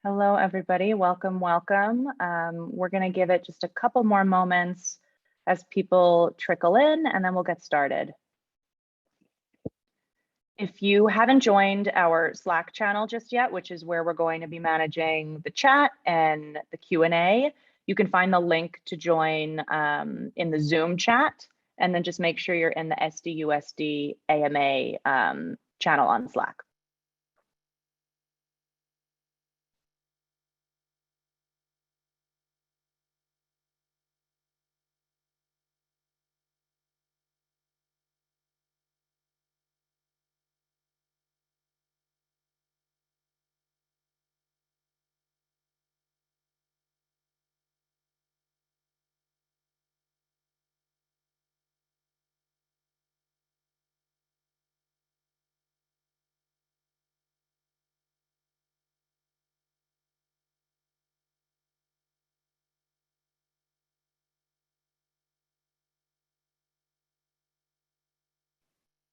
Hello, everybody. Welcome, welcome. We're going to give it just a couple more moments as people trickle in, and then we'll get started. If you haven't joined our Slack channel just yet, which is where we're going to be managing the chat and the Q&A, you can find the link to join in the Zoom chat, and then just make sure you're in the SDUSD AMA channel on Slack.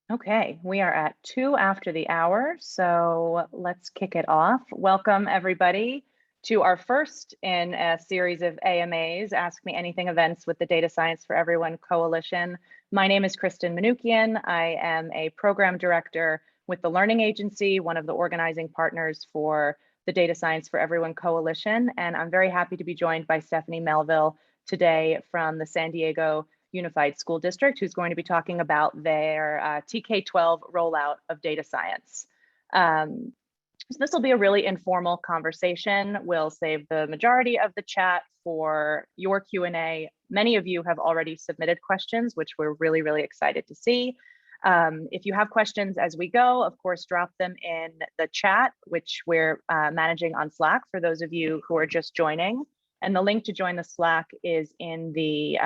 Okay, we are at 2 after the hour, so let's kick it off. Welcome everybody to our first in a series of AMAs, Ask Me Anything events with the Data Science for Everyone Coalition. My name is Kristen Manukian. I am a program director with the Learning Agency, one of the organizing partners for the Data Science for Everyone Coalition, and I'm very happy to be joined by Stephanie Melville today from the San Diego Unified School District, who's going to be talking about their TK-12 rollout of data science. So this will be a really informal conversation. We'll save the majority of the chat for your Q&A. Many of you have already submitted questions, which we're really, really excited to see. If you have questions as we go, of course, drop them in the chat, which we're managing on Slack for those of you who are just joining. And the link to join the Slack is in the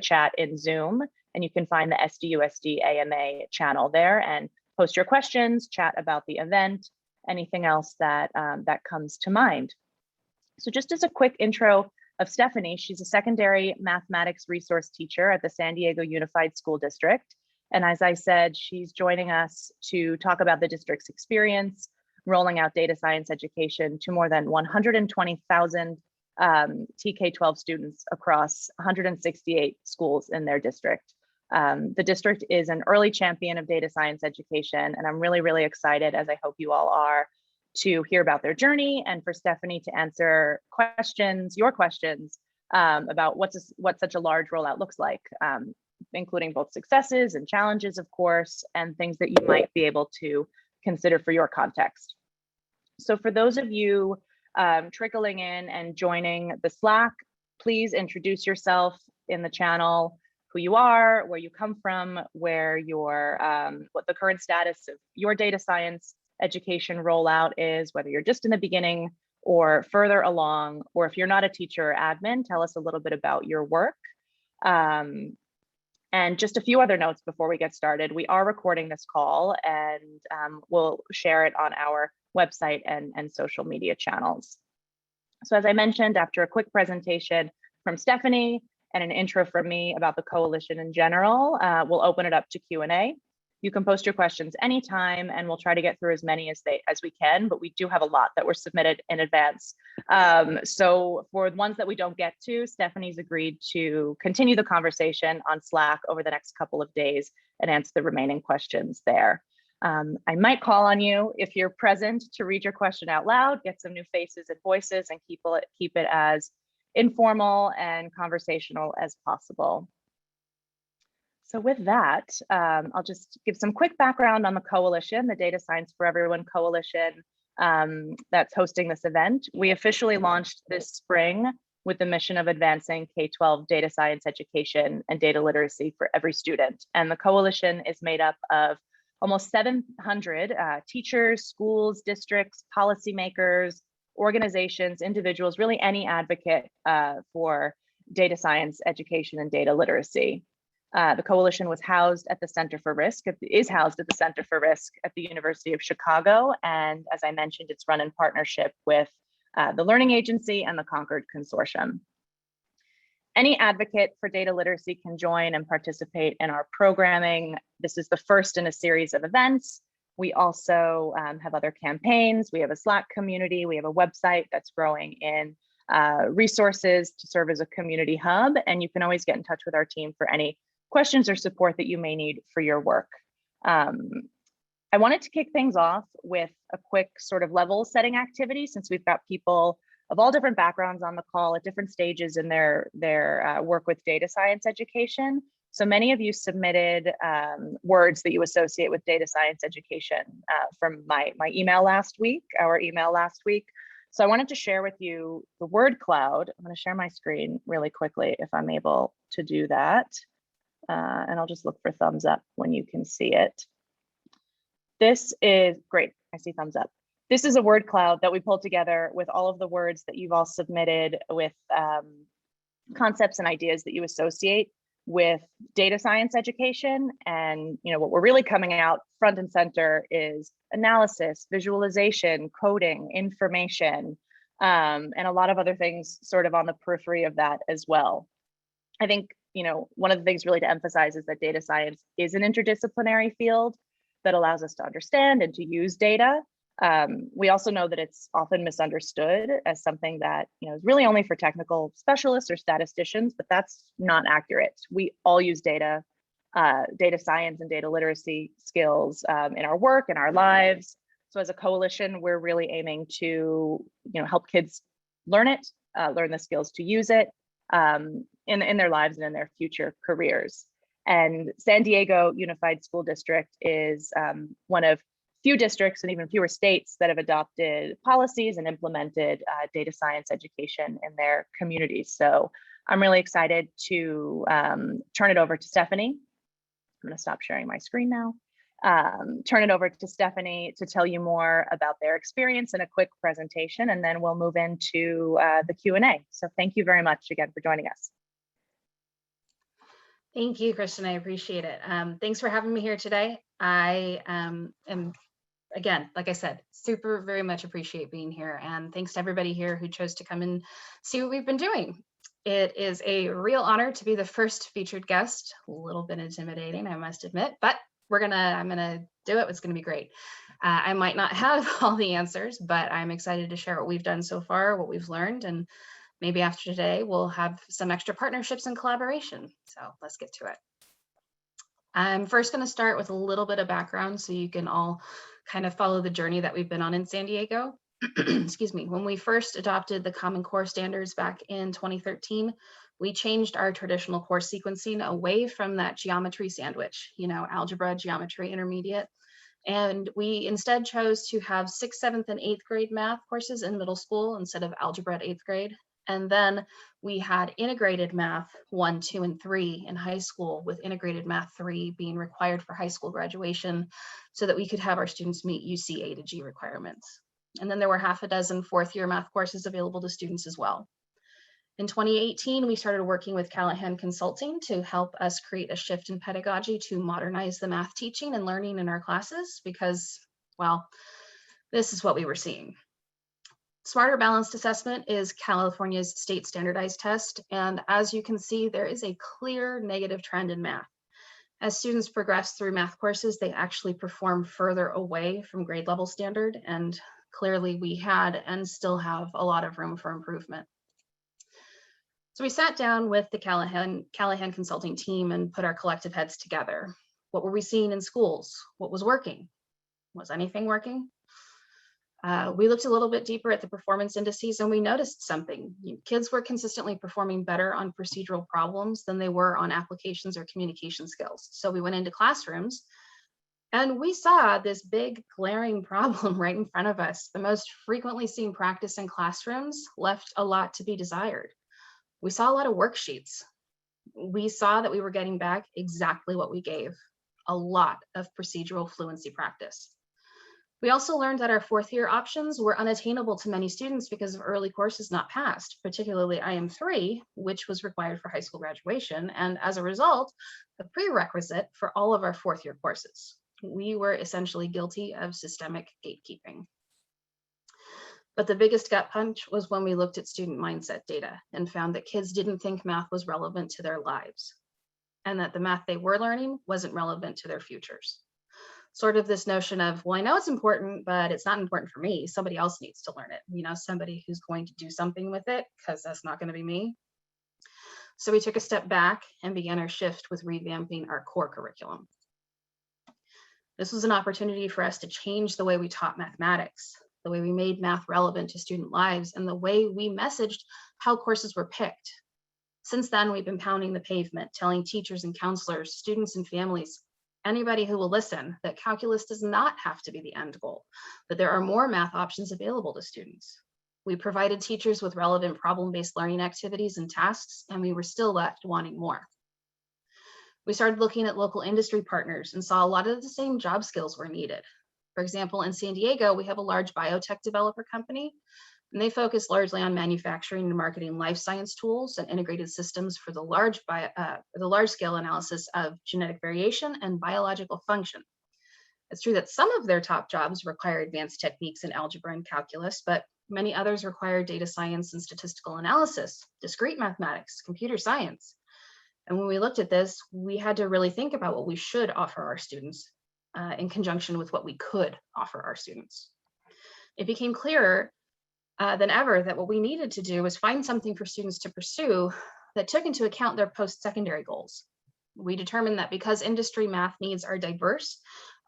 chat in Zoom, and you can find the SDUSD AMA channel there and post your questions, chat about the event, anything else that that comes to mind. So just as a quick intro of Stephanie, she's a secondary mathematics resource teacher at the San Diego Unified School District. And as I said, she's joining us to talk about the district's experience rolling out data science education to more than 120,000 TK-12 students across 168 schools in their district. The district is an early champion of data science education, and I'm really, really excited, as I hope you all are, to hear about their journey and for Stephanie to answer your questions about what such a large rollout looks like, including both successes and challenges, of course, and things that you might be able to consider for your context. So for those of you trickling in and joining the Slack, please introduce yourself in the channel, who you are, where you come from, where your what the current status of your data science education rollout is, whether you're just in the beginning or further along, or if you're not a teacher or admin, tell us a little bit about your work. And just a few other notes before we get started. We are recording this call, and we'll share it on our website and social media channels. So as I mentioned, after a quick presentation from Stephanie and an intro from me about the coalition in general, we'll open it up to Q&A. You can post your questions anytime, and we'll try to get through as many as we can, but we do have a lot that were submitted in advance. So for the ones that we don't get to, Stephanie's agreed to continue the conversation on Slack over the next couple of days and answer the remaining questions there. I might call on you if you're present to read your question out loud, get some new faces and voices, and keep it as informal and conversational as possible. So with that, I'll just give some quick background on the coalition, the Data Science for Everyone Coalition that's hosting this event. We officially launched this spring with the mission of advancing K-12 data science education and data literacy for every student. And the coalition is made up of almost 700 teachers, schools, districts, policymakers, organizations, individuals, really any advocate for data science education and data literacy. The coalition was housed at the Center for Risk, is housed at the Center for Risk at the University of Chicago. And as I mentioned, it's run in partnership with the Learning Agency and the Concord Consortium. Any advocate for data literacy can join and participate in our programming. This is the first in a series of events We also have other campaigns. We have a Slack community. We have a website that's growing in resources to serve as a community hub. And you can always get in touch with our team for any questions or support that you may need for your work. I wanted to kick things off with a quick sort of level setting activity, since we've got people of all different backgrounds on the call at different stages in their work with data science education. So many of you submitted words that you associate with data science education from my email last week, our email last week. So I wanted to share with you the word cloud. I'm going to share my screen really quickly if I'm able to do that. And I'll just look for thumbs up when you can see it. This is great. I see thumbs up. This is a word cloud that we pulled together with all of the words that you've all submitted with concepts and ideas that you associate with data science education. And what we're really coming out front and center is analysis, visualization, coding, information, and a lot of other things sort of on the periphery of that as well. I think, one of the things really to emphasize is that data science is an interdisciplinary field that allows us to understand and to use data. We also know that it's often misunderstood as something that is really only for technical specialists or statisticians, but that's not accurate. We all use data science and data literacy skills in our work, in our lives. So as a coalition, we're really aiming to help kids learn it, learn the skills to use it in their lives and in their future careers. And San Diego Unified School District is one of few districts and even fewer states that have adopted policies and implemented data science education in their communities. So I'm really excited to turn it over to Stephanie. I'm going to stop sharing my screen now. Turn it over to Stephanie to tell you more about their experience in a quick presentation, and then we'll move into the Q&A. So thank you very much again for joining us. Thank you, Kristen. I appreciate it. Thanks for having me here today. I am, again, like I said, very much appreciate being here. And thanks to everybody here who chose to come and see what we've been doing. It is a real honor to be the first featured guest. A little bit intimidating, I must admit, but I'm gonna do it. It's gonna be great. I might not have all the answers, but I'm excited to share what we've done so far, what we've learned, and maybe after today, we'll have some extra partnerships and collaboration. So let's get to it. I'm first going to start with a little bit of background so you can all kind of follow the journey that we've been on in San Diego. Excuse me. When we first adopted the Common Core standards back in 2013, we changed our traditional course sequencing away from that geometry sandwich, algebra, geometry, intermediate. And we instead chose to have 6th, 7th, and 8th grade math courses in middle school instead of algebra at 8th grade. And then we had integrated math 1, 2, and 3 in high school, with integrated math 3 being required for high school graduation so that we could have our students meet UC A to G requirements. And then there were half a dozen 4th year math courses available to students as well. In 2018, we started working with Callahan Consulting to help us create a shift in pedagogy to modernize the math teaching and learning in our classes because, well, this is what we were seeing. Smarter Balanced Assessment is California's state standardized test, and as you can see, there is a clear negative trend in math. As students progress through math courses, they actually perform further away from grade level standard, and clearly we had and still have a lot of room for improvement. So we sat down with the Callahan Consulting team and put our collective heads together. What were we seeing in schools? What was working? Was anything working? We looked a little bit deeper at the performance indices and we noticed something. Kids were consistently performing better on procedural problems than they were on applications or communication skills. So we went into classrooms and we saw this big glaring problem right in front of us. The most frequently seen practice in classrooms left a lot to be desired. We saw a lot of worksheets. We saw that we were getting back exactly what we gave, a lot of procedural fluency practice. We also learned that our 4th year options were unattainable to many students because of early courses not passed, particularly IM3, which was required for high school graduation, and as a result, a prerequisite for all of our 4th year courses. We were essentially guilty of systemic gatekeeping. But the biggest gut punch was when we looked at student mindset data and found that kids didn't think math was relevant to their lives, and that the math they were learning wasn't relevant to their futures. sort of this notion of, well, I know it's important, but it's not important for me. Somebody else needs to learn it, somebody who's going to do something with it, because that's not going to be me. So we took a step back and began our shift with revamping our core curriculum. This was an opportunity for us to change the way we taught mathematics, the way we made math relevant to student lives, and the way we messaged how courses were picked. Since then, we've been pounding the pavement, telling teachers and counselors, students and families, anybody who will listen, that calculus does not have to be the end goal, that there are more math options available to students. We provided teachers with relevant problem-based learning activities and tasks, and we were still left wanting more. We started looking at local industry partners and saw a lot of the same job skills were needed. For example, in San Diego, we have a large biotech developer company, and they focus largely on manufacturing and marketing life science tools and integrated systems for the large scale analysis of genetic variation and biological function. It's true that some of their top jobs require advanced techniques in algebra and calculus, but many others require data science and statistical analysis, discrete mathematics, computer science. And when we looked at this, we had to really think about what we should offer our students in conjunction with what we could offer our students. It became clearer than ever that what we needed to do was find something for students to pursue that took into account their post-secondary goals. We determined that because industry math needs are diverse,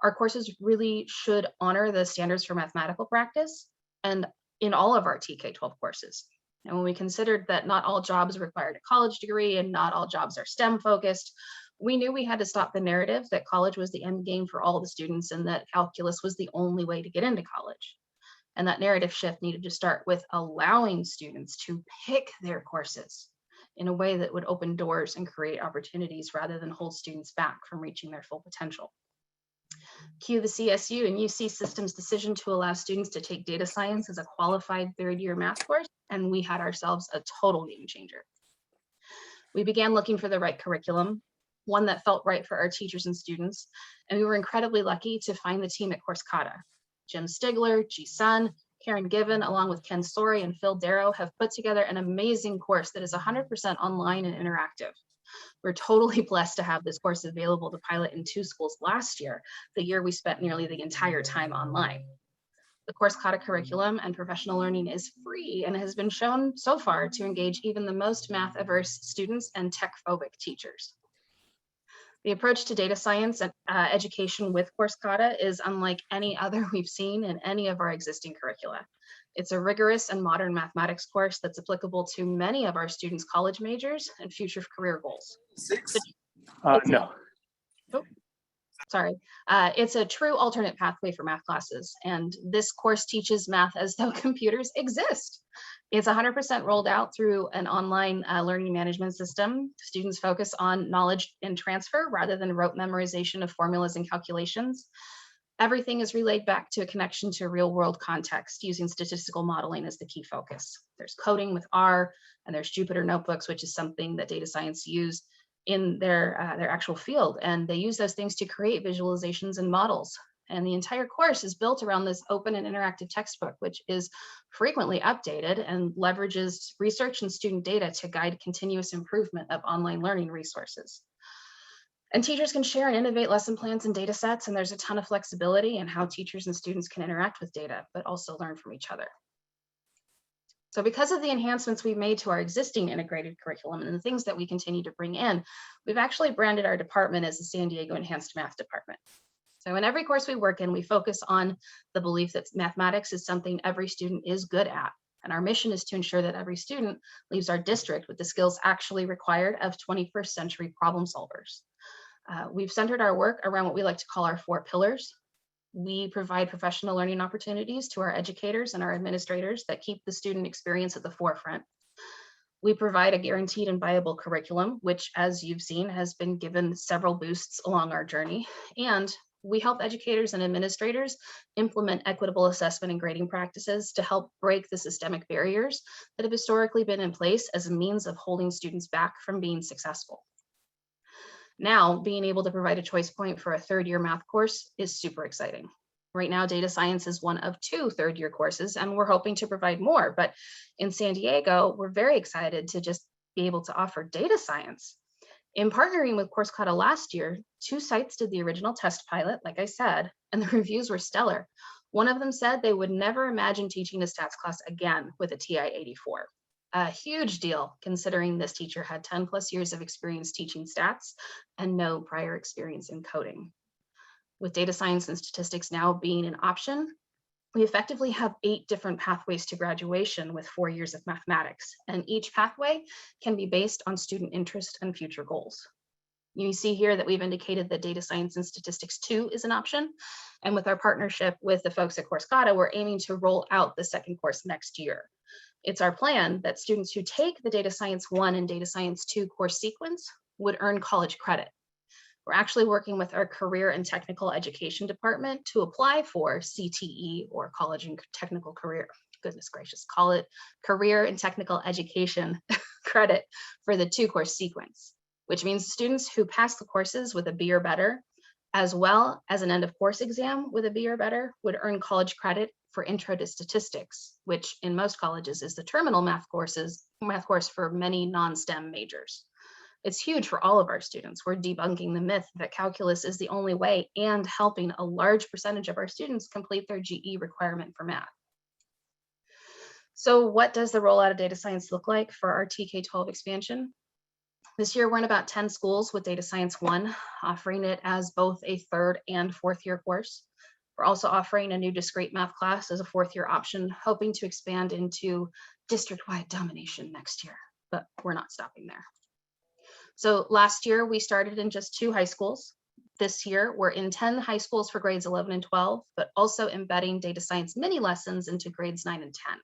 our courses really should honor the standards for mathematical practice and in all of our TK-12 courses. And when we considered that not all jobs required a college degree and not all jobs are STEM focused, we knew we had to stop the narrative that college was the end game for all the students and that calculus was the only way to get into college. And that narrative shift needed to start with allowing students to pick their courses in a way that would open doors and create opportunities rather than hold students back from reaching their full potential. Cue the CSU and UC system's decision to allow students to take data science as a qualified third-year math course, and we had ourselves a total game changer. We began looking for the right curriculum, one that felt right for our teachers and students, and we were incredibly lucky to find the team at Course Kata. Jim Stigler, Ji Sun, Karen Given, along with Ken Sori and Phil Darrow, have put together an amazing course that is 100% online and interactive. We're totally blessed to have this course available to pilot in 2 schools last year, the year we spent nearly the entire time online. The Course Kata curriculum and professional learning is free and has been shown so far to engage even the most math-averse students and tech-phobic teachers. The approach to data science and education with Course Kata is unlike any other we've seen in any of our existing curricula. It's a rigorous and modern mathematics course that's applicable to many of our students' college majors and future career goals. No. It's a true alternate pathway for math classes, and this course teaches math as though computers exist. It's 100% rolled out through an online learning management system. Students focus on knowledge and transfer rather than rote memorization of formulas and calculations. Everything is relayed back to a connection to real world context using statistical modeling as the key focus. There's coding with R, and there's Jupyter notebooks, which is something that data science use in their actual field. And they use those things to create visualizations and models. And the entire course is built around this open and interactive textbook, which is frequently updated and leverages research and student data to guide continuous improvement of online learning resources. And teachers can share and innovate lesson plans and data sets, and there's a ton of flexibility in how teachers and students can interact with data, but also learn from each other. So because of the enhancements we've made to our existing integrated curriculum and the things that we continue to bring in, we've actually branded our department as the San Diego Enhanced Math Department. So in every course we work in, we focus on the belief that mathematics is something every student is good at. And our mission is to ensure that every student leaves our district with the skills actually required of 21st century problem solvers. We've centered our work around what we like to call our 4 pillars. We provide professional learning opportunities to our educators and our administrators that keep the student experience at the forefront. We provide a guaranteed and viable curriculum, which, as you've seen, has been given several boosts along our journey. And we help educators and administrators implement equitable assessment and grading practices to help break the systemic barriers that have historically been in place as a means of holding students back from being successful. Now, being able to provide a choice point for a third-year math course is super exciting. Right now, data science is one of 2 third-year courses, and we're hoping to provide more. But in San Diego, we're very excited to just be able to offer data science. In partnering with Course Kata last year, 2 sites did the original test pilot, like I said, and the reviews were stellar. One of them said they would never imagine teaching a stats class again with a TI 84. A huge deal considering this teacher had 10 plus years of experience teaching stats and no prior experience in coding. With data science and statistics now being an option, we effectively have 8 different pathways to graduation with 4 years of mathematics, and each pathway can be based on student interest and future goals. You see here that we've indicated that data science and statistics 2 is an option, and with our partnership with the folks at Course Kata, we're aiming to roll out the second course next year. It's our plan that students who take the data science 1 and data science 2 course sequence would earn college credit. We're actually working with our career and technical education department to apply for CTE, or college and technical career, goodness gracious, call it career and technical education credit for the 2 course sequence, which means students who pass the courses with a B or better, as well as an end of course exam with a B or better, would earn college credit for Intro to Statistics, which in most colleges is the terminal math course for many non-STEM majors. It's huge for all of our students. We're debunking the myth that calculus is the only way and helping a large percentage of our students complete their GE requirement for math. So what does the rollout of data science look like for our TK-12 expansion? This year, we're in about 10 schools with Data Science 1, offering it as both a 3rd and 4th year course. We're also offering a new discrete math class as a 4th year option, hoping to expand into district-wide domination next year, but we're not stopping there. So last year, we started in just 2 high schools. This year, we're in 10 high schools for grades 11 and 12, but also embedding data science mini lessons into grades 9 and 10.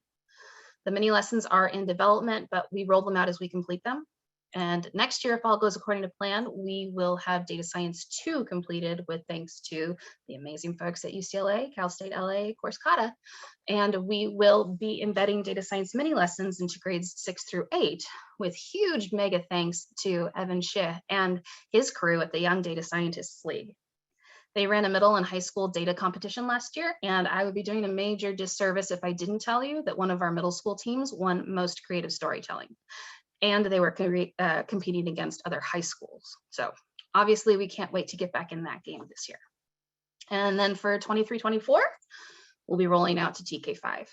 The mini lessons are in development, but we roll them out as we complete them. And next year, if all goes according to plan, we will have Data Science 2 completed with thanks to the amazing folks at UCLA, Cal State LA, Course Kata. And we will be embedding data science mini lessons into grades 6 through 8 with huge mega thanks to Evan Shih and his crew at the Young Data Scientists League. They ran a middle and high school data competition last year, and I would be doing a major disservice if I didn't tell you that one of our middle school teams won Most Creative Storytelling. And they were competing against other high schools. So obviously we can't wait to get back in that game this year. And then for 23-24, we'll be rolling out to TK5.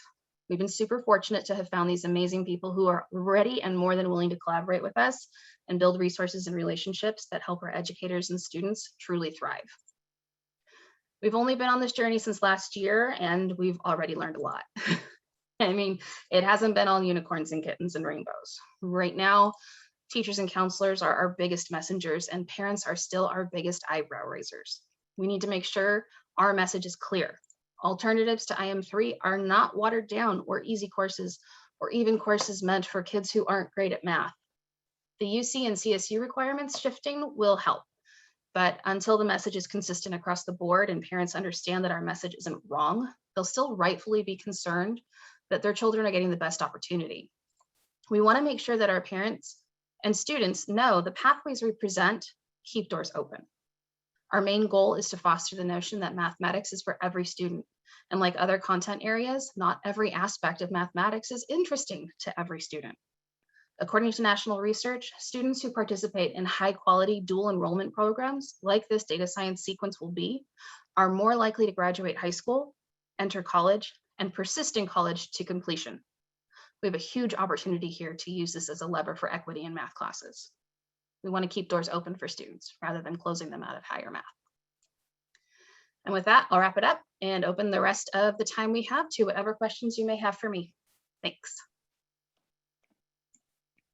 We've been super fortunate to have found these amazing people who are ready and more than willing to collaborate with us and build resources and relationships that help our educators and students truly thrive. We've only been on this journey since last year, and we've already learned a lot. I mean, it hasn't been all unicorns and kittens and rainbows. Right now, teachers and counselors are our biggest messengers, and parents are still our biggest eyebrow raisers. We need to make sure our message is clear. Alternatives to IM3 are not watered down or easy courses, or even courses meant for kids who aren't great at math. The UC and CSU requirements shifting will help, but until the message is consistent across the board and parents understand that our message isn't wrong, they'll still rightfully be concerned that their children are getting the best opportunity. We want to make sure that our parents and students know the pathways we present keep doors open. Our main goal is to foster the notion that mathematics is for every student. And like other content areas, not every aspect of mathematics is interesting to every student. According to national research, students who participate in high quality dual enrollment programs like this data science sequence will be, are more likely to graduate high school, enter college, and persist in college to completion. We have a huge opportunity here to use this as a lever for equity in math classes. We want to keep doors open for students rather than closing them out of higher math. And with that, I'll wrap it up and open the rest of the time we have to whatever questions you may have for me. Thanks.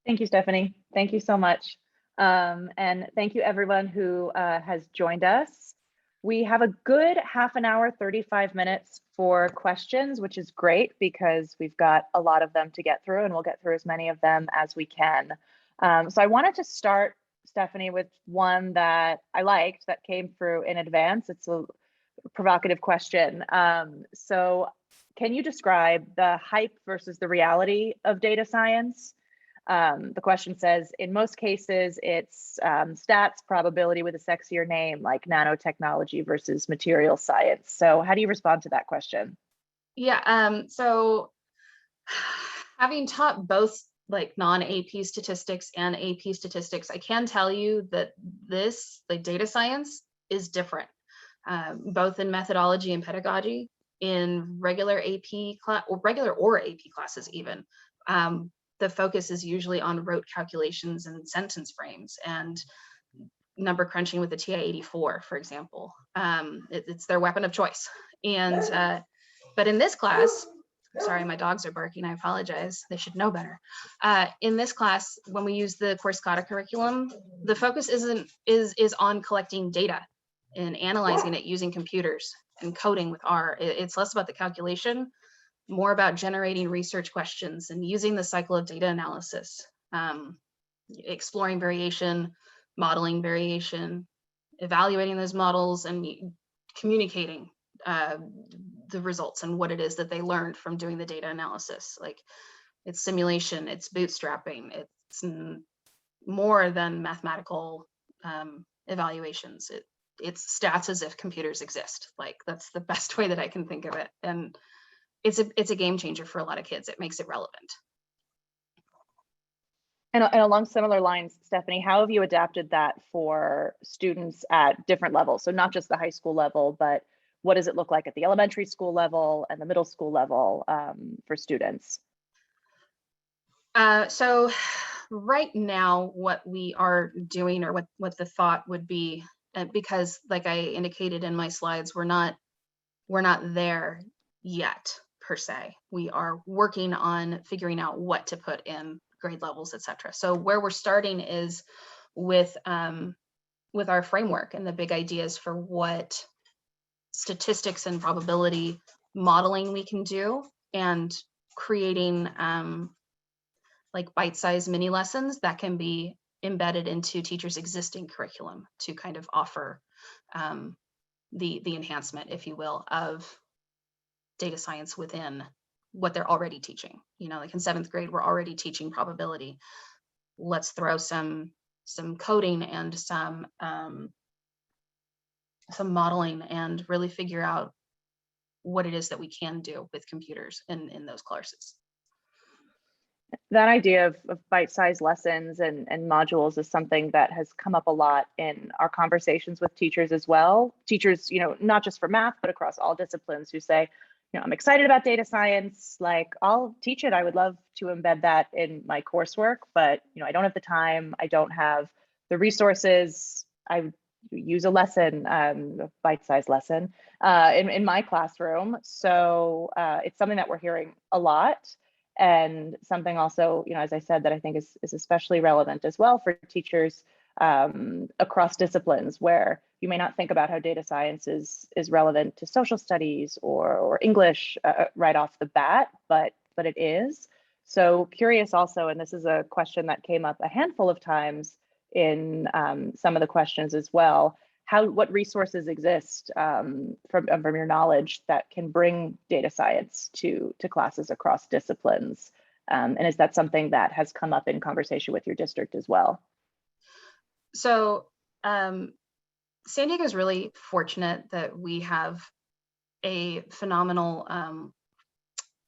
Thank you, Stephanie. Thank you so much. And thank you everyone who has joined us. We have a good half an hour, 35 minutes for questions, which is great because we've got a lot of them to get through, and we'll get through as many of them as we can. So I wanted to start, Stephanie, with one that I liked that came through in advance. It's a provocative question. So can you describe the hype versus the reality of data science? The question says, in most cases, it's stats probability with a sexier name, like nanotechnology versus material science. So how do you respond to that question? Yeah, so having taught both like non-AP statistics and AP statistics. I can tell you that this, like data science, is different, both in methodology and pedagogy. In regular AP class, or regular or AP classes even, the focus is usually on rote calculations and sentence frames and number crunching with the TI-84, for example. It's their weapon of choice. And but in this class, sorry, my dogs are barking, I apologize, they should know better. In this class, when we use the Course Kata curriculum, the focus is on collecting data and analyzing it using computers and coding with R. It's less about the calculation, more about generating research questions and using the cycle of data analysis, exploring variation, modeling variation, evaluating those models, and communicating the results and what it is that they learned from doing the data analysis. Like, it's simulation, it's bootstrapping, it's more than mathematical evaluations. It's stats as if computers exist. Like, that's the best way that I can think of it. And it's a game changer for a lot of kids. It makes it relevant. And along similar lines, Stephanie, how have you adapted that for students at different levels? So not just the high school level, but what does it look like at the elementary school level and the middle school level for students? So right now, what we are doing, or what the thought would be, because like I indicated in my slides, we're not there yet per se. We are working on figuring out what to put in grade levels, etc. So where we're starting is with our framework and the big ideas for what statistics and probability modeling we can do, and creating like bite-sized mini lessons that can be embedded into teachers' existing curriculum to kind of offer the enhancement, if you will, of data science within what they're already teaching. You know, like in 7th grade, we're already teaching probability. Let's throw some coding and some modeling and really figure out what it is that we can do with computers in those courses. That idea of bite-sized lessons and modules is something that has come up a lot in our conversations with teachers as well. Teachers, you know, not just for math, but across all disciplines, who say, you know, I'm excited about data science, like I'll teach it. I would love to embed that in my coursework, but you know, I don't have the time. I don't have the resources. I use a lesson, a bite-sized lesson in my classroom. So it's something that we're hearing a lot. And something also, you know, as I said, that I think is especially relevant as well for teachers across disciplines, where you may not think about how data science is relevant to social studies or English right off the bat, but it is. So curious also, and this is a question that came up a handful of times in some of the questions as well, what resources exist from your knowledge that can bring data science to classes across disciplines? And is that something that has come up in conversation with your district as well? So San Diego is really fortunate that we have a phenomenal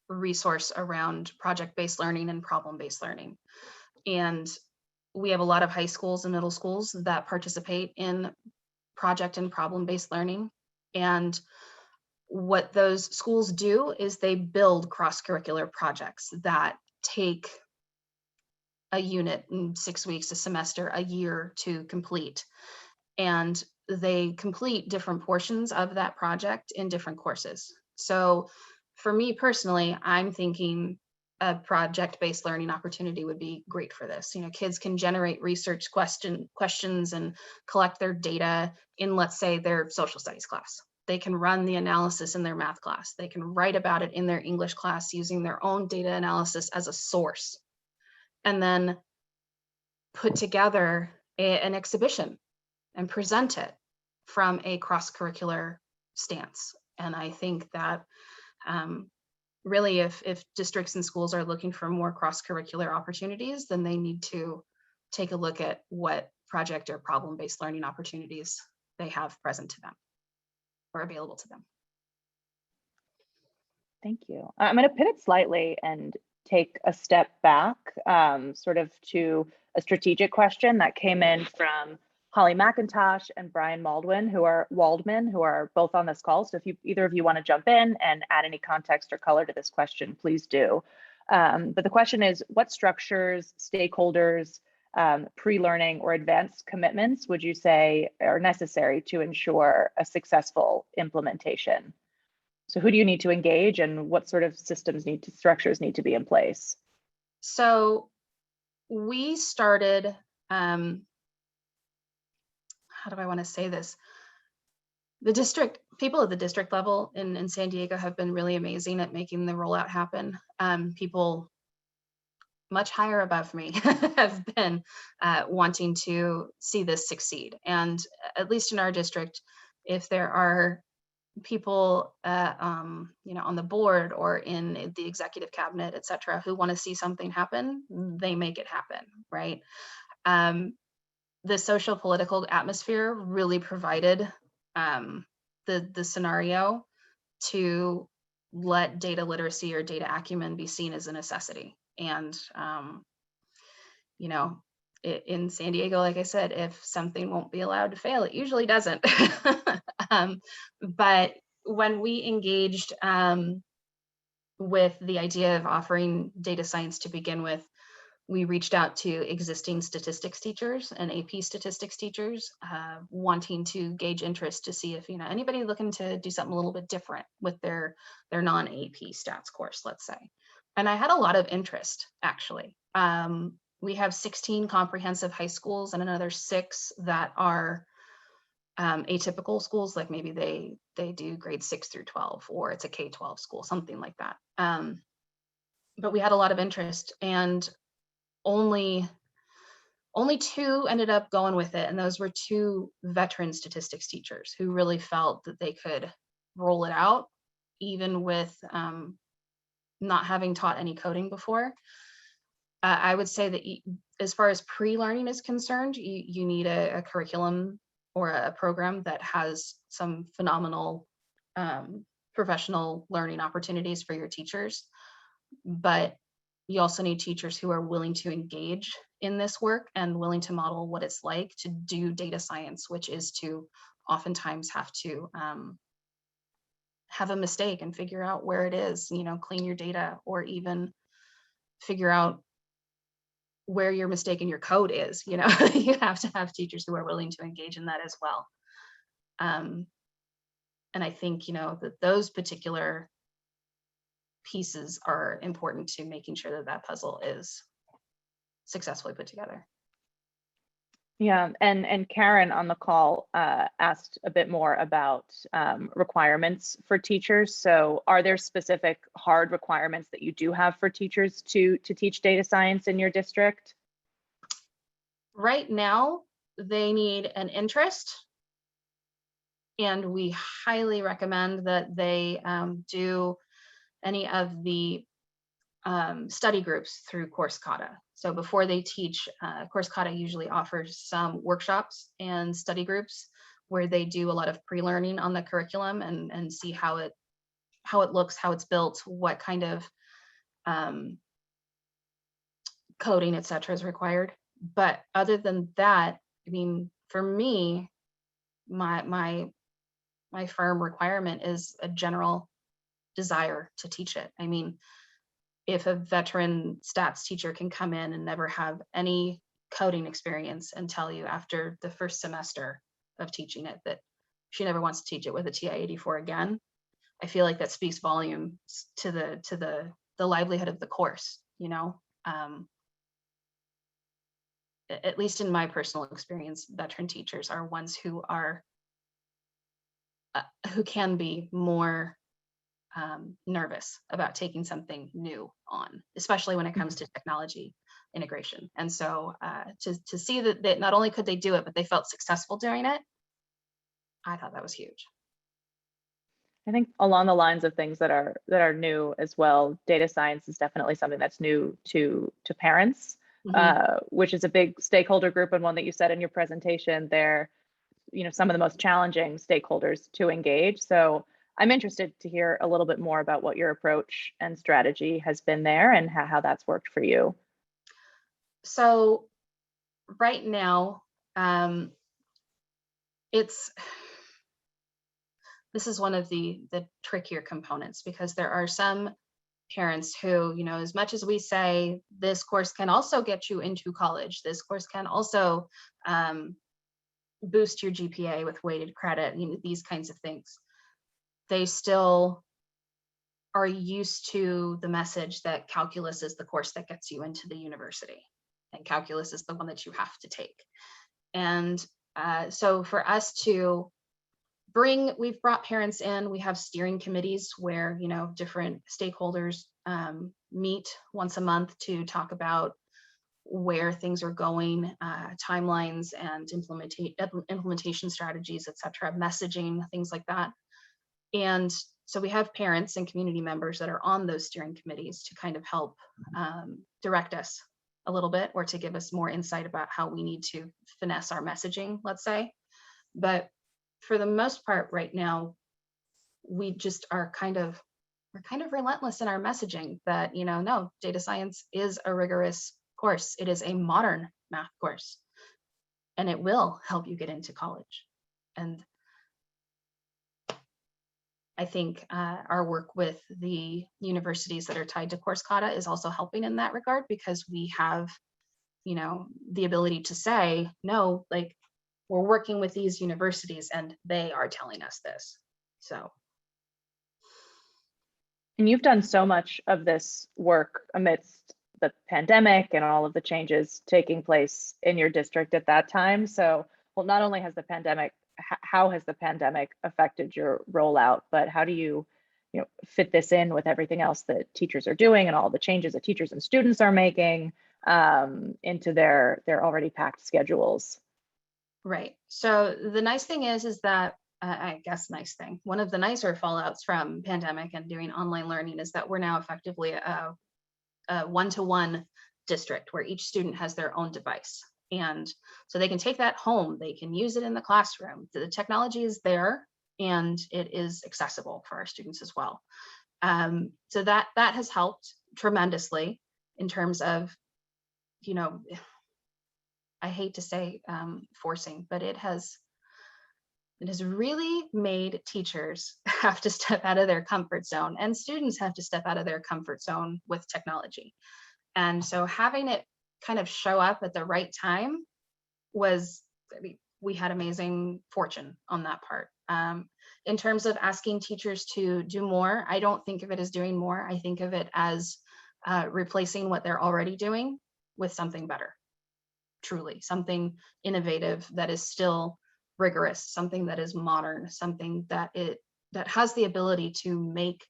resource around project-based learning and problem-based learning. And we have a lot of high schools and middle schools that participate in project and problem-based learning. And what those schools do is they build cross-curricular projects that take a unit in 6 weeks, a semester, a year to complete. And they complete different portions of that project in different courses. So for me personally, I'm thinking a project-based learning opportunity would be great for this. You know, kids can generate research questions and collect their data in, let's say, their social studies class. They can run the analysis in their math class. They can write about it in their English class using their own data analysis as a source, and then put together an exhibition and present it from a cross-curricular stance. And I think that really, if districts and schools are looking for more cross-curricular opportunities, then they need to take a look at what project or problem-based learning opportunities they have present to them or available to them. Thank you. I'm going to pivot slightly and take a step back, sort of to a strategic question that came in from Holly McIntosh and Brian Waldman, who are both on this call. So if either of you want to jump in and add any context or color to this question, please do. But the question is, what structures, stakeholders, pre-learning or advanced commitments would you say are necessary to ensure a successful implementation? So who do you need to engage, and what sort of structures need to be in place? So we started, how do I want to say this? People at the district level in San Diego have been really amazing at making the rollout happen. People much higher above me have been wanting to see this succeed. And at least in our district, if there are people on the board or in the executive cabinet, et cetera, who want to see something happen, they make it happen, right? The social political atmosphere really provided the scenario to let data literacy or data acumen be seen as a necessity. And in San Diego, like I said, if something won't be allowed to fail, it usually doesn't. But when we engaged with the idea of offering data science to begin with, we reached out to existing statistics teachers and AP statistics teachers, wanting to gauge interest to see if anybody looking to do something a little bit different with their non-AP stats course, let's say. And I had a lot of interest, actually. We have 16 comprehensive high schools and another 6 that are atypical schools, like maybe they do grades 6 through 12, or it's a K-12 school, something like that. But we had a lot of interest, and only 2 ended up going with it, and those were 2 veteran statistics teachers who really felt that they could roll it out, even with not having taught any coding before. I would say that as far as pre-learning is concerned, you need a curriculum or a program that has some phenomenal professional learning opportunities for your teachers. But you also need teachers who are willing to engage in this work and willing to model what it's like to do data science, which is to oftentimes have to have a mistake and figure out where it is, clean your data, or even figure out where your mistake in your code is. You have to have teachers who are willing to engage in that as well. And I think, that those particular pieces are important to making sure that puzzle is successfully put together. Yeah, and Karen on the call asked a bit more about requirements for teachers. So are there specific hard requirements that you do have for teachers to teach data science in your district? Right now, they need an interest, and we highly recommend that they do any of the study groups through Course Kata. So before they teach, Course Kata usually offers some workshops and study groups where they do a lot of pre-learning on the curriculum and see how it looks, how it's built, what kind of coding, et cetera, is required. But other than that, I mean, for me, my firm requirement is a general desire to teach it. I mean, if a veteran stats teacher can come in and never have any coding experience and tell you after the first semester of teaching it that she never wants to teach it with a TI-84 again, I feel like that speaks volumes to the livelihood of the course, At least in my personal experience, veteran teachers are ones who can be more nervous about taking something new on, especially when it comes to technology integration. And so to see that not only could they do it, but they felt successful doing it, I thought that was huge. I think along the lines of things that are new as well, data science is definitely something that's new to parents, which is a big stakeholder group, and one that you said in your presentation. They're some of the most challenging stakeholders to engage. So I'm interested to hear a little bit more about what your approach and strategy has been there and how that's worked for you. So right now, this is one of the trickier components, because there are some parents who, as much as we say this course can also get you into college, this course can also boost your GPA with weighted credit, these kinds of things, they still are used to the message that calculus is the course that gets you into the university, and calculus is the one that you have to take. And so for us to we've brought parents in, we have steering committees where, different stakeholders meet once a month to talk about where things are going, timelines and implementation strategies, etc., messaging, things like that. And so we have parents and community members that are on those steering committees to kind of help direct us a little bit, or to give us more insight about how we need to finesse our messaging, let's say. But for the most part right now, we just are we're kind of relentless in our messaging that, no, data science is a rigorous course. It is a modern math course, and it will help you get into college. And I think our work with the universities that are tied to Course Kata is also helping in that regard, because we have, the ability to say, no, like, we're working with these universities and they are telling us this. So. And you've done so much of this work amidst the pandemic and all of the changes taking place in your district at that time. So, well, not only has the pandemic, how has the pandemic affected your rollout, but how do you, fit this in with everything else that teachers are doing and all the changes that teachers and students are making into their already packed schedules? Right. So the nice thing is that one of the nicer fallouts from pandemic and doing online learning is that we're now effectively a one-to-one district where each student has their own device. And so they can take that home, they can use it in the classroom. The technology is there and it is accessible for our students as well. So that has helped tremendously in terms of, I hate to say forcing, but it has really made teachers have to step out of their comfort zone, and students have to step out of their comfort zone with technology. And so having it kind of show up at the right time we had amazing fortune on that part. In terms of asking teachers to do more, I don't think of it as doing more. I think of it as replacing what they're already doing with something better, truly, something innovative that is still rigorous, something that is modern, something that has the ability to make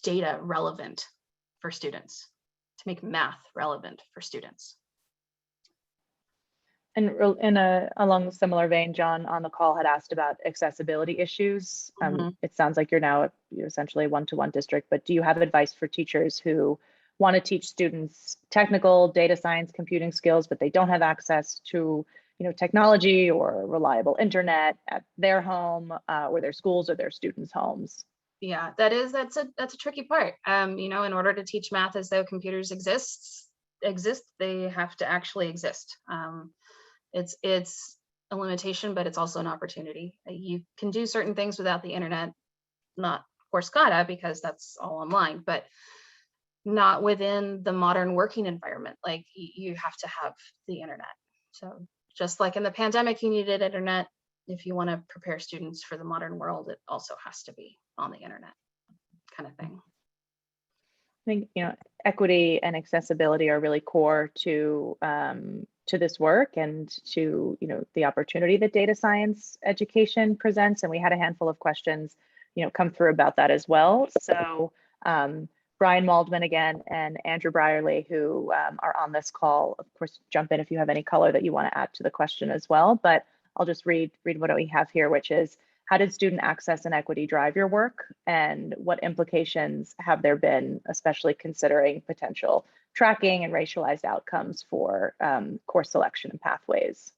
data relevant for students, to make math relevant for students. And along a similar vein, John on the call had asked about accessibility issues. It sounds like you're essentially a one-to-one district, but do you have advice for teachers who want to teach students technical data science computing skills, but they don't have access to technology or reliable internet at their home or their schools or their students' homes? Yeah, that's a tricky part. In order to teach math as though computers exist, they have to actually exist. It's a limitation, but it's also an opportunity. You can do certain things without the internet, not Course Kata because that's all online, but not within the modern working environment. Like you have to have the internet. So just like in the pandemic, you needed internet. If you want to prepare students for the modern world, it also has to be on the internet, kind of thing. I think equity and accessibility are really core to this work and to the opportunity that data science education presents. And we had a handful of questions come through about that as well. So Brian Waldman again and Andrew Brierley, who are on this call, of course, jump in if you have any color that you want to add to the question as well. But I'll just read what we have here, which is, how did student access and equity drive your work? And what implications have there been, especially considering potential tracking and racialized outcomes for course selection and pathways?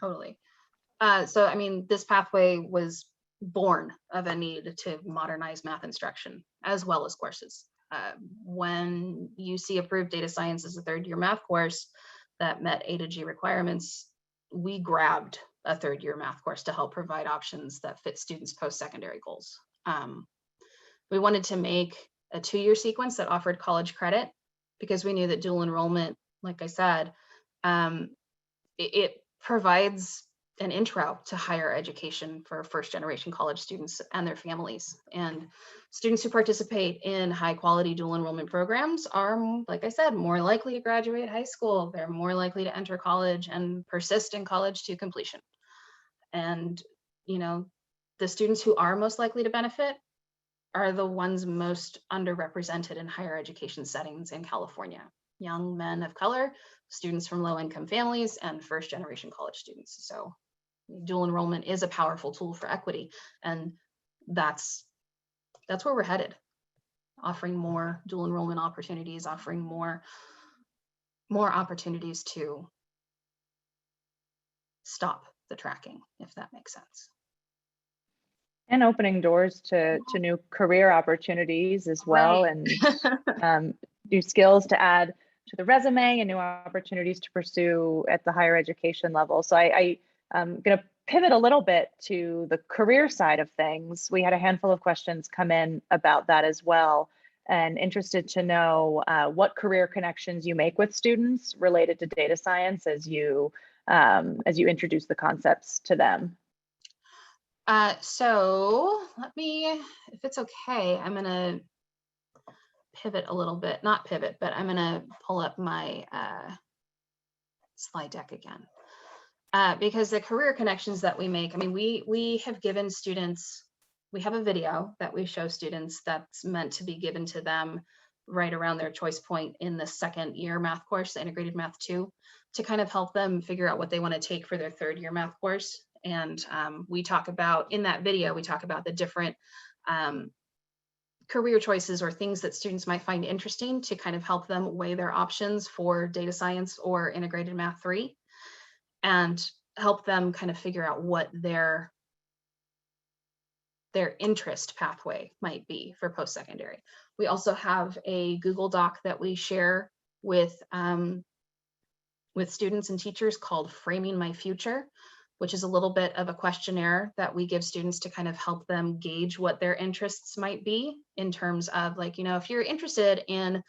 Totally. So, I mean, this pathway was born of a need to modernize math instruction as well as courses. When you see approved data science as a third-year math course that met A to G requirements, we grabbed a third-year math course to help provide options that fit students' post-secondary goals. We wanted to make a 2-year sequence that offered college credit because we knew that dual enrollment, like I said, it provides an intro to higher education for first-generation college students and their families. And students who participate in high-quality dual enrollment programs are, like I said, more likely to graduate high school. They're more likely to enter college and persist in college to completion. And, you know, the students who are most likely to benefit are the ones most underrepresented in higher education settings in California. Young men of color, students from low-income families, and first-generation college students. So dual enrollment is a powerful tool for equity, and that's where we're headed, offering more dual enrollment opportunities, offering more opportunities to stop the tracking, if that makes sense. And opening doors to new career opportunities as well, Right. and new skills to add to the resume and new opportunities to pursue at the higher education level. So I'm going to pivot a little bit to the career side of things. We had a handful of questions come in about that as well, and interested to know what career connections you make with students related to data science as you introduce the concepts to them. So let me, if it's okay, I'm gonna pivot a little bit, not pivot, but I'm gonna pull up my slide deck again. Because the career connections that we make, I mean, we have given students, we have a video that we show students that's meant to be given to them right around their choice point in the second year math course, the integrated math 2, to kind of help them figure out what they want to take for their third year math course. And we talk about, in that video, we talk about the different career choices or things that students might find interesting to kind of help them weigh their options for data science or integrated math 3, and help them kind of figure out what their interest pathway might be for post-secondary. We also have a Google Doc that we share with students and teachers called Framing My Future, which is a little bit of a questionnaire that we give students to kind of help them gauge what their interests might be in terms of, like, you know, if you're interested in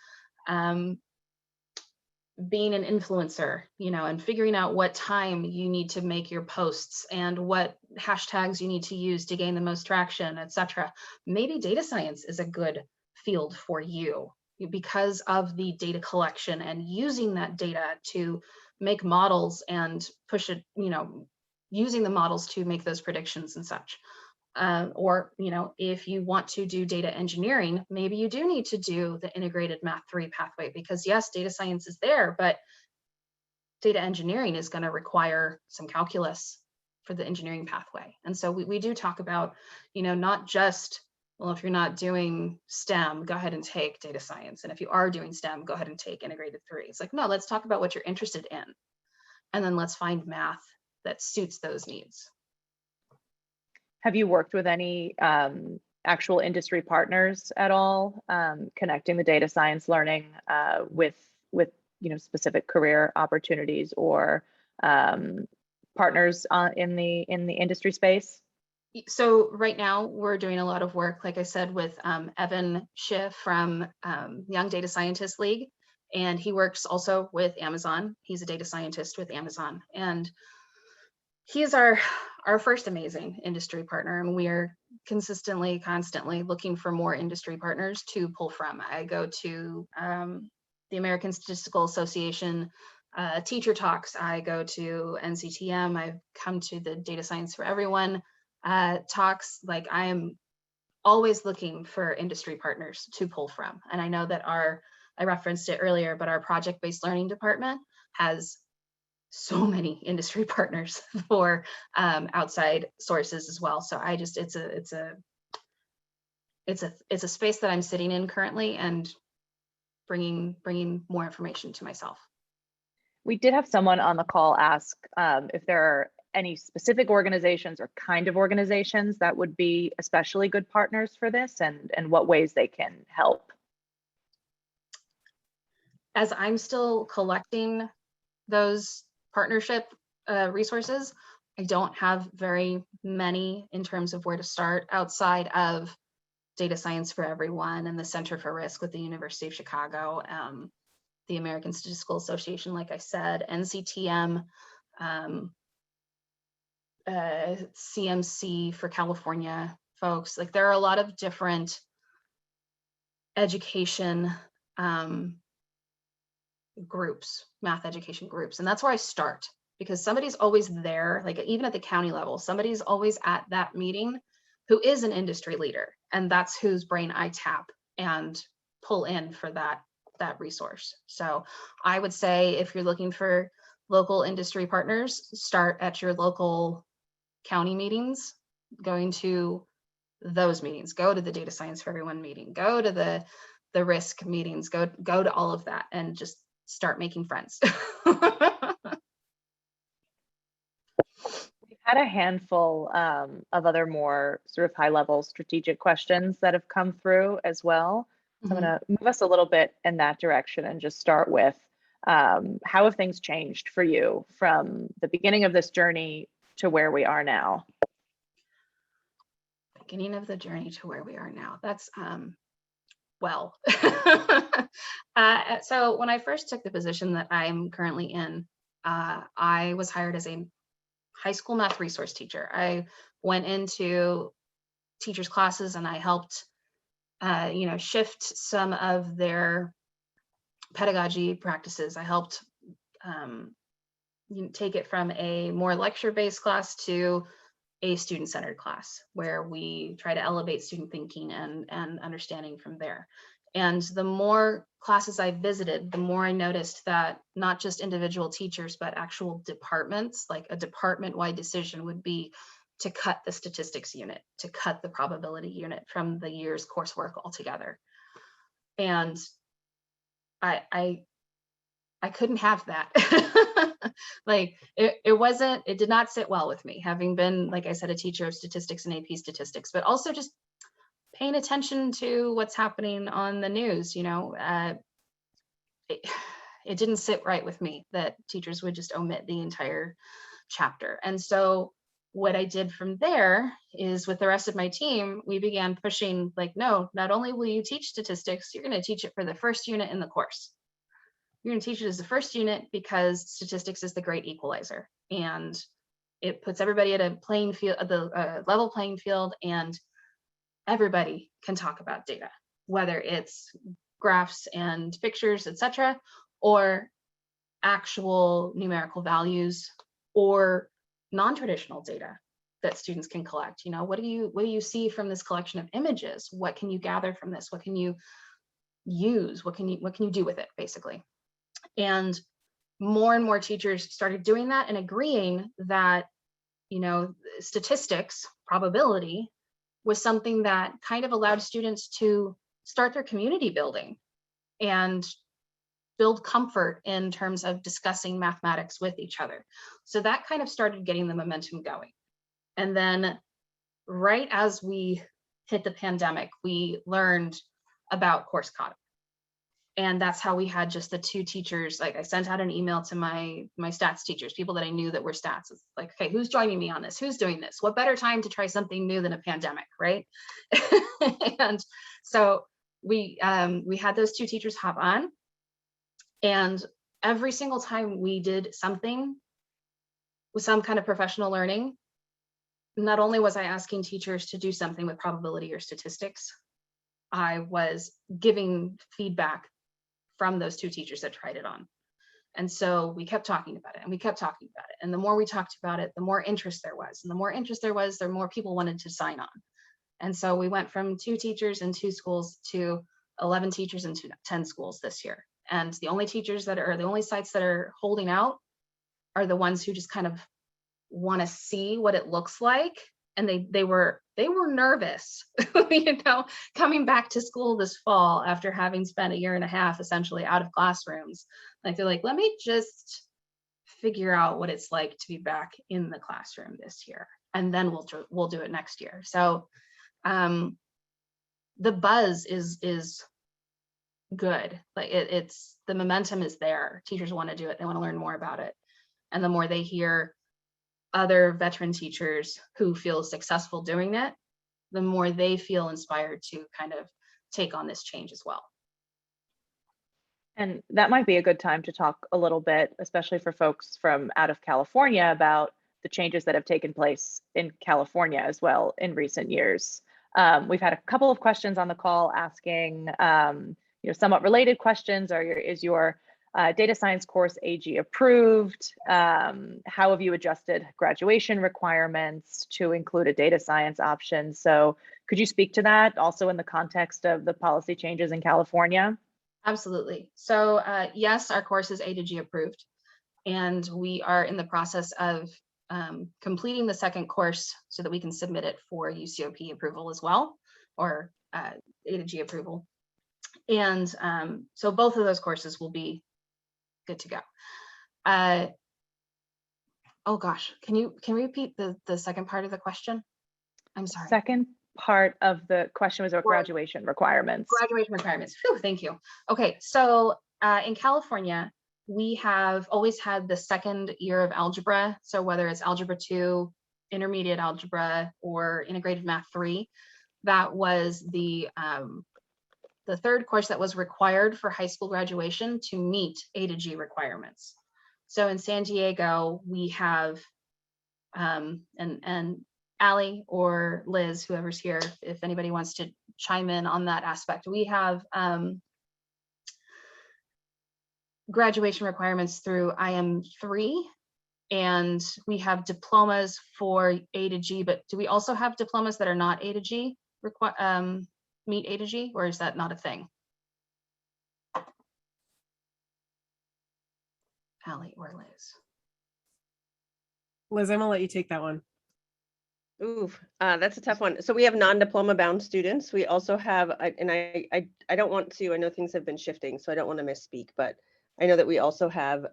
being an influencer, you know, and figuring out what time you need to make your posts and what hashtags you need to use to gain the most traction, etc. Maybe data science is a good field for you because of the data collection and using that data to make models and push it, you know, using the models to make those predictions and such. Or, you know, if you want to do data engineering, maybe you do need to do the integrated math 3 pathway, because yes, data science is there, but data engineering is going to require some calculus for the engineering pathway. And so we do talk about, you know, not just, well, if you're not doing STEM, go ahead and take data science. And if you are doing STEM, go ahead and take integrated 3. It's like, no, let's talk about what you're interested in. And then let's find math that suits those needs. Have you worked with any actual industry partners at all, connecting the data science learning with you know, specific career opportunities or partners in the industry space? So right now we're doing a lot of work, like I said, with Evan Schiff from Young Data Scientist League, and he works also with Amazon. He's a data scientist with Amazon, and he's our first amazing industry partner, and we are constantly looking for more industry partners to pull from. I go to the American Statistical Association teacher talks. I go to NCTM. I've come to the Data Science for Everyone talks. Like, I am always looking for industry partners to pull from. And I know that I referenced it earlier, but our project-based learning department has so many industry partners for outside sources as well. So I just, it's a space that I'm sitting in currently and bringing more information to myself. We did have someone on the call ask if there are any specific organizations or kind of organizations that would be especially good partners for this, and what ways they can help? As I'm still collecting those partnership resources, I don't have very many in terms of where to start outside of Data Science for Everyone and the Center for Risk with the University of Chicago, the American Statistical Association, like I said, NCTM, CMC for California folks. Like, there are a lot of different education groups, math education groups, and that's where I start, because somebody's always there. Like, even at the county level, somebody's always at that meeting who is an industry leader, and that's whose brain I tap and pull in for that resource. So I would say, if you're looking for local industry partners, start at your local county meetings, going to those meetings, go to the Data Science for Everyone meeting, go to the risk meetings, go to all of that, and just start making friends. We've had a handful of other more sort of high-level strategic questions that have come through as well. So I'm going to move us a little bit in that direction and just start with how have things changed for you from the beginning of this journey to where we are now? Beginning of the journey to where we are now. That's well. So when I first took the position that I'm currently in, I was hired as a high school math resource teacher. I went into teachers' classes and I helped shift some of their pedagogy practices. I helped take it from a more lecture-based class to a student-centered class, where we try to elevate student thinking and understanding from there. And the more classes I visited, the more I noticed that not just individual teachers, but actual departments, like a department-wide decision would be to cut the statistics unit, to cut the probability unit from the year's coursework altogether. And I couldn't have that. Like, it did not sit well with me, having been, like I said, a teacher of statistics and AP statistics, but also just paying attention to what's happening on the news. It didn't sit right with me that teachers would just omit the entire chapter. And so what I did from there is, with the rest of my team, we began pushing, like, no, not only will you teach statistics, you're going to teach it for the first unit in the course. You're going to teach it as the first unit, because statistics is the great equalizer, and it puts everybody at a playing field, the level playing field, and everybody can talk about data, whether it's graphs and pictures, etc., or actual numerical values, or non-traditional data that students can collect. What do you see from this collection of images? What can you gather from this? What can you use? What can you do with it, basically? And more teachers started doing that and agreeing that, statistics, probability, was something that kind of allowed students to start their community building and build comfort in terms of discussing mathematics with each other. So that kind of started getting the momentum going. And then right as we hit the pandemic, we learned about course conduct. And that's how we had just the two teachers. Like, I sent out an email to my stats teachers, people that I knew that were stats. It's like, okay, who's joining me on this? Who's doing this? What better time to try something new than a pandemic, right? And so we had those two teachers hop on, and every single time we did something with some kind of professional learning, not only was I asking teachers to do something with probability or statistics, I was giving feedback from those two teachers that tried it on. And so we kept talking about it, and we kept talking about it. And the more we talked about it, the more interest there was. And the more interest there was, the more people wanted to sign on. And so we went from 2 teachers in 2 schools to 11 teachers in 10 schools this year. And the only sites that are holding out are the ones who just kind of want to see what it looks like. And they were nervous, coming back to school this fall after having spent a year and a half essentially out of classrooms. Like, they're like, let me just figure out what it's like to be back in the classroom this year, and then we'll do it next year. So the buzz is good. Like it's the momentum is there. Teachers want to do it. They want to learn more about it. And the more they hear other veteran teachers who feel successful doing it, the more they feel inspired to kind of take on this change as well. And that might be a good time to talk a little bit, especially for folks from out of California, about the changes that have taken place in California as well in recent years. We've had a couple of questions on the call asking, somewhat related questions. Is your data science course AG approved? How have you adjusted graduation requirements to include a data science option? So could you speak to that also in the context of the policy changes in California? Absolutely. So yes, our course is A to G approved, and we are in the process of completing the second course so that we can submit it for UCOP approval as well, or A to G approval. And so both of those courses will be good to go. Oh gosh, can you repeat the second part of the question? I'm sorry. Second part of the question was about graduation requirements. Graduation requirements. Whew, thank you. Okay, so in California, we have always had the second year of algebra. So whether it's Algebra 2, Intermediate Algebra, or Integrated Math 3, that was the third course that was required for high school graduation to meet A to G requirements. So in San Diego, we have, and Allie or Liz, whoever's here, if anybody wants to chime in on that aspect, we have graduation requirements through IM3, and we have diplomas for A to G, but do we also have diplomas that are not A to G, meet A to G, or is that not a thing? Allie or Liz? Liz, I'm gonna let you take that one. Ooh, that's a tough one. So we have non-diploma bound students. We also have, and I don't want to, I know things have been shifting, so I don't want to misspeak, but I know that we also have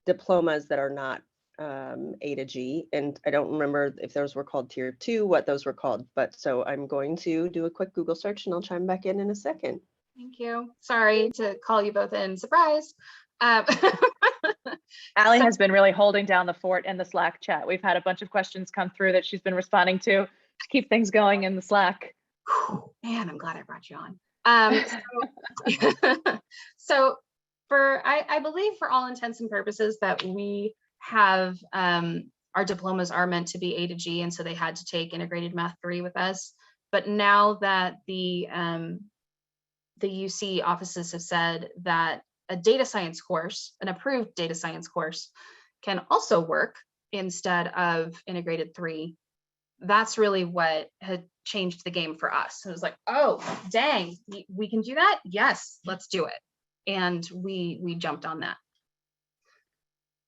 diplomas that are not A to G, and I don't remember if those were called tier 2, what those were called, but so I'm going to do a quick Google search and I'll chime back in a second. Thank you. Sorry to call you both in. Surprise. Allie has been really holding down the fort in the Slack chat. We've had a bunch of questions come through that she's been responding to keep things going in the Slack. Man, I'm glad I brought you on. So I believe for all intents and purposes that we have, our diplomas are meant to be A to G, and so they had to take Integrated Math 3 with us. But now that the UC offices have said that a data science course, an approved data science course, can also work instead of Integrated 3, that's really what had changed the game for us. It was like, oh, dang, we can do that? Yes, let's do it. And we jumped on that.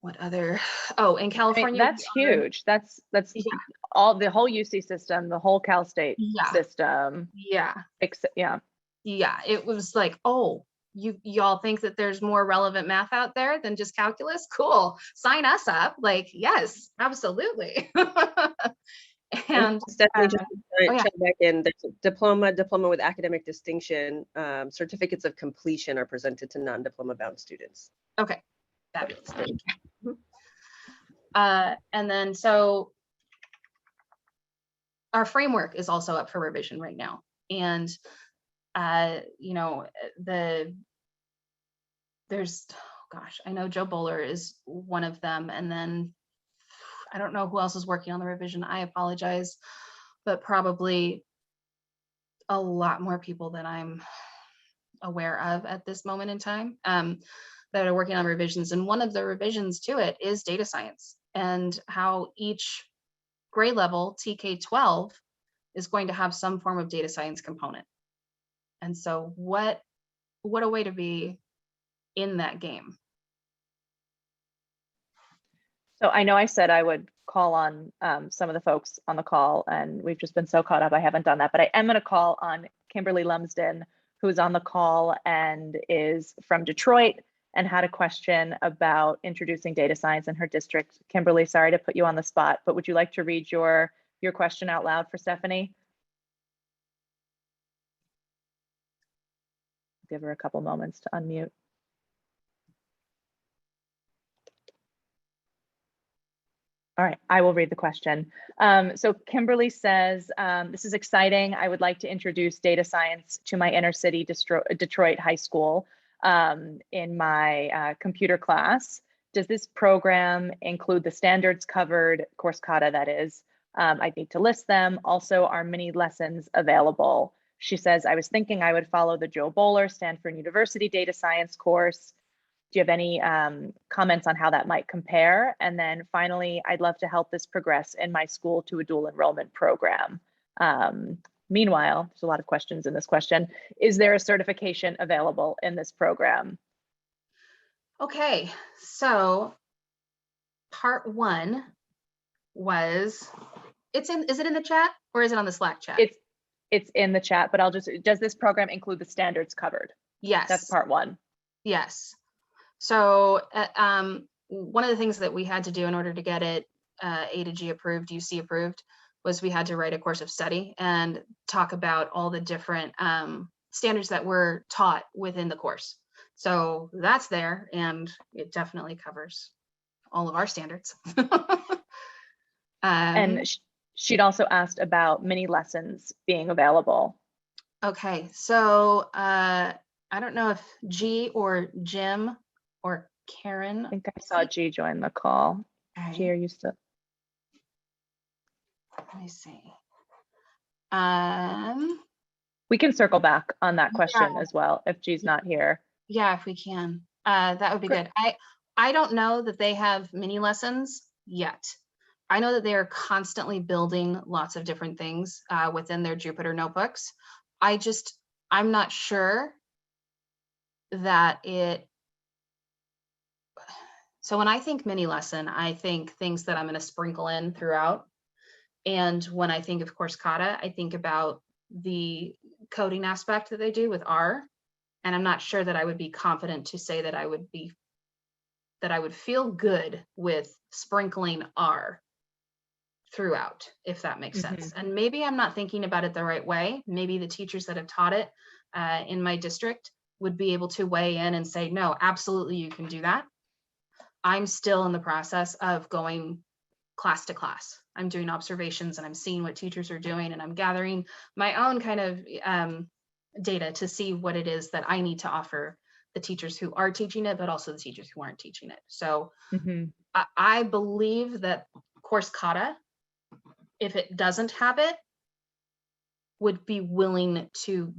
What other? Oh, in California, that's huge. That's yeah. All the whole UC system, the whole Cal State system. Yeah. Yeah. It was like, oh, y'all think that there's more relevant math out there than just calculus? Cool. Sign us up. Like, yes, absolutely. And Stephanie, just check back in. There's a diploma with academic distinction. Certificates of completion are presented to non-diploma bound students. Okay, fabulous. Thank you. And then so our framework is also up for revision right now, and there's, gosh, I know Joe Bowler is one of them, and then I don't know who else is working on the revision. I apologize, but probably a lot more people than I'm aware of at this moment in time that are working on revisions. And one of the revisions to it is data science, and how each grade level, TK-12, is going to have some form of data science component. And so what a way to be in that game. So I know I said I would call on some of the folks on the call, and we've just been so caught up, I haven't done that, but I am going to call on Kimberly Lumsden, who's on the call and is from Detroit and had a question about introducing data science in her district. Kimberly, sorry to put you on the spot, but would you like to read your question out loud for Stephanie? Give her a couple moments to unmute. All right, I will read the question. So Kimberly says, this is exciting. I would like to introduce data science to my inner city Detroit high school in my computer class. Does this program include the standards covered, course kata that is? I'd need to list them. Also, are mini lessons available? She says, I was thinking I would follow the Joe Bowler Stanford University data science course. Do you have any comments on how that might compare? And then finally, I'd love to help this progress in my school to a dual enrollment program. Meanwhile, there's a lot of questions in this question. Is there a certification available in this program? Okay, so part one was, is it in the chat or is it on the Slack chat? It's in the chat, but does this program include the standards covered? Yes. That's part one. Yes. So one of the things that we had to do in order to get it A to G approved, UC approved, was we had to write a course of study and talk about all the different standards that were taught within the course. So that's there, and it definitely covers all of our standards. And she'd also asked about mini lessons being available. Okay, so I don't know if G or Jim or Karen. I think I saw G join the call. Okay. G, are you still? Let me see. We can circle back on that question as well if G's not here. Yeah, if we can, that would be good. I don't know that they have mini lessons yet. I know that they are constantly building lots of different things within their Jupyter notebooks. I'm not sure that it. So when I think mini lesson, I think things that I'm going to sprinkle in throughout. And when I think of course kata, I think about the coding aspect that they do with R. And I'm not sure that I would be confident to say that I would feel good with sprinkling R throughout, if that makes sense. And maybe I'm not thinking about it the right way. Maybe the teachers that have taught it in my district would be able to weigh in and say, no, absolutely, you can do that. I'm still in the process of going class to class. I'm doing observations and I'm seeing what teachers are doing, and I'm gathering my own kind of data to see what it is that I need to offer the teachers who are teaching it, but also the teachers who aren't teaching it. So I believe that course kata, if it doesn't have it, would be willing to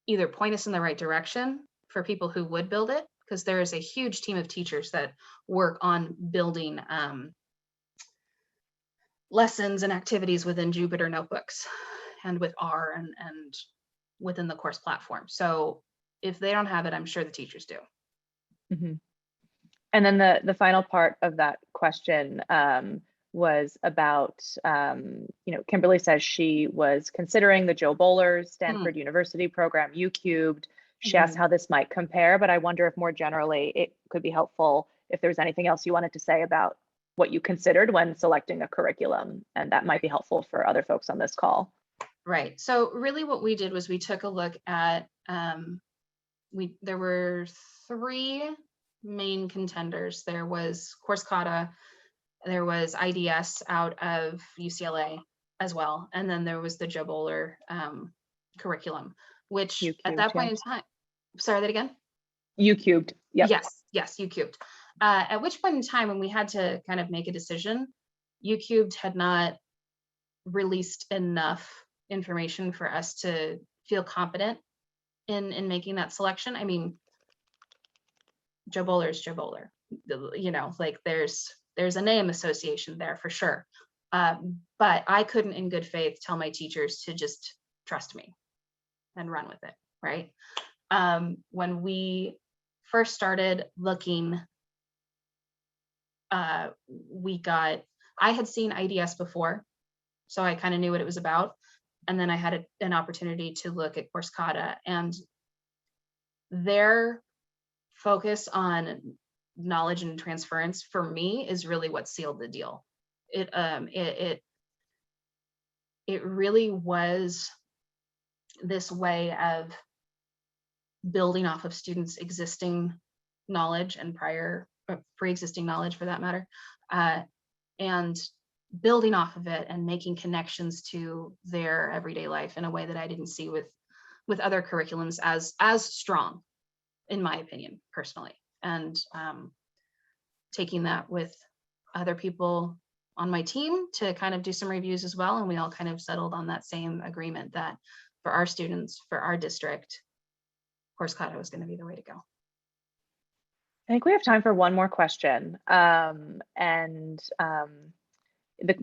either point us in the right direction for people who would build it, because there is a huge team of teachers that work on building lessons and activities within Jupyter notebooks and with R and within the course platform. So if they don't have it, I'm sure the teachers do. And then the final part of that question was about, Kimberly says she was considering the Joe Bowler Stanford University program, U-Cubed. She asked how this might compare, but I wonder if more generally it could be helpful if there's anything else you wanted to say about what you considered when selecting a curriculum, and that might be helpful for other folks on this call. Right. So really what we did was we took a look at, there were three main contenders. There was course kata, there was IDS out of UCLA as well, and then there was the Joe Bowler curriculum, which at that point in time, sorry, that again? U-Cubed. Yep. Yes, U-Cubed. At which point in time, when we had to kind of make a decision, U-Cubed had not released enough information for us to feel confident in making that selection. I mean, Joe Bowler is Joe Bowler, like there's a name association there for sure. But I couldn't in good faith tell my teachers to just trust me and run with it, right? When we first started looking, I had seen IDS before, so I kind of knew what it was about. And then I had an opportunity to look at course kata, and their focus on knowledge and transference for me is really what sealed the deal. It really was this way of building off of students' existing knowledge and pre-existing knowledge for that matter, and building off of it and making connections to their everyday life in a way that I didn't see with other curriculums as strong, in my opinion, personally. And taking that with other people on my team to kind of do some reviews as well. And we all kind of settled on that same agreement that for our students, for our district, Horse Colorado was going to be the way to go. I think we have time for one more question. The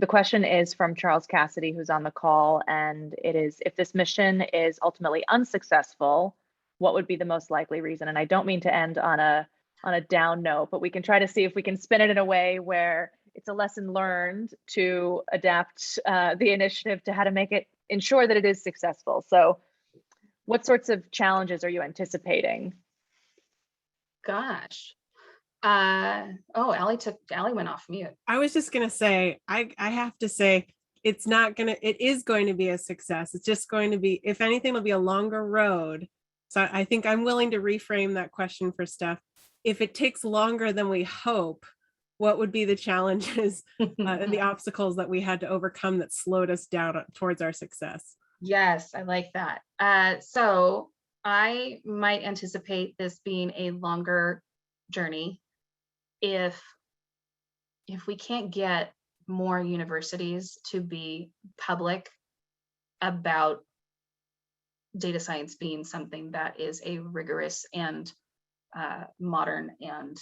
question is from Charles Cassidy, who's on the call, and it is, if this mission is ultimately unsuccessful, what would be the most likely reason? And I don't mean to end on a down note, but we can try to see if we can spin it in a way where it's a lesson learned to adapt the initiative to how to ensure that it is successful. So what sorts of challenges are you anticipating? Gosh. Allie went off mute. I was just gonna say, I have to say, it is going to be a success. It's just going to be, if anything, it'll be a longer road. So I think I'm willing to reframe that question for Steph. If it takes longer than we hope, what would be the challenges and the obstacles that we had to overcome that slowed us down towards our success? Yes, I like that. So I might anticipate this being a longer journey if we can't get more universities to be public about data science being something that is a rigorous and modern and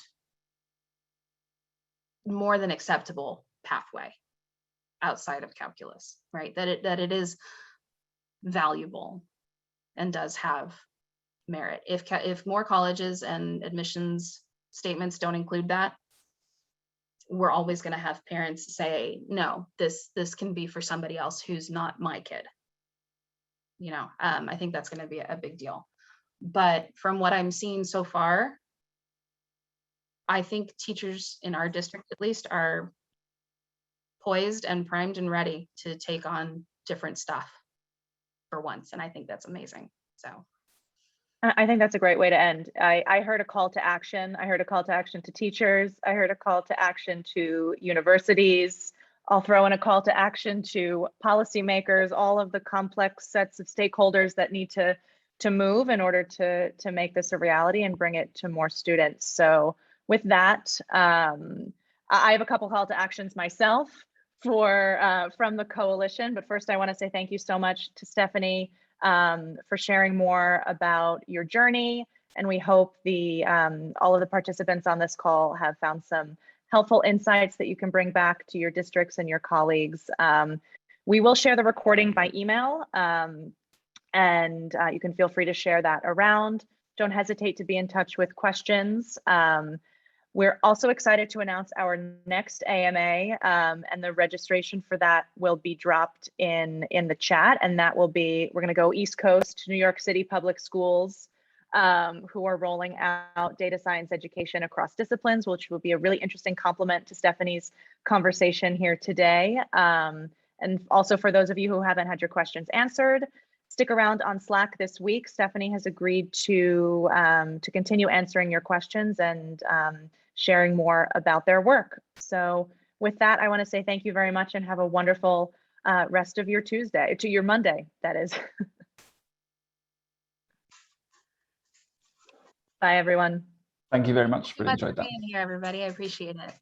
more than acceptable pathway outside of calculus, right? That it is valuable and does have merit. If more colleges and admissions statements don't include that, we're always going to have parents say, no, this can be for somebody else who's not my kid. You know, I think that's going to be a big deal. But from what I'm seeing so far, I think teachers in our district at least are poised and primed and ready to take on different stuff for once. And I think that's amazing. So I think that's a great way to end. I heard a call to action. I heard a call to action to teachers. I heard a call to action to universities. I'll throw in a call to action to policymakers, all of the complex sets of stakeholders that need to move in order to make this a reality and bring it to more students. So with that, I have a couple call to actions myself from the coalition, but first I want to say thank you so much to Stephanie for sharing more about your journey. And we hope all of the participants on this call have found some helpful insights that you can bring back to your districts and your colleagues. We will share the recording by email, and you can feel free to share that around. Don't hesitate to be in touch with questions. We're also excited to announce our next AMA, and the registration for that will be dropped in the chat, and that will be, we're going to go East Coast to New York City Public Schools, who are rolling out data science education across disciplines, which will be a really interesting complement to Stephanie's conversation here today. And also for those of you who haven't had your questions answered, stick around on Slack this week. Stephanie has agreed to continue answering your questions and sharing more about their work. So with that, I want to say thank you very much and have a wonderful rest of your your Monday, that is. Bye, everyone. Thank you very much. Thank you Really so much enjoyed for that. being here, everybody. I appreciate it.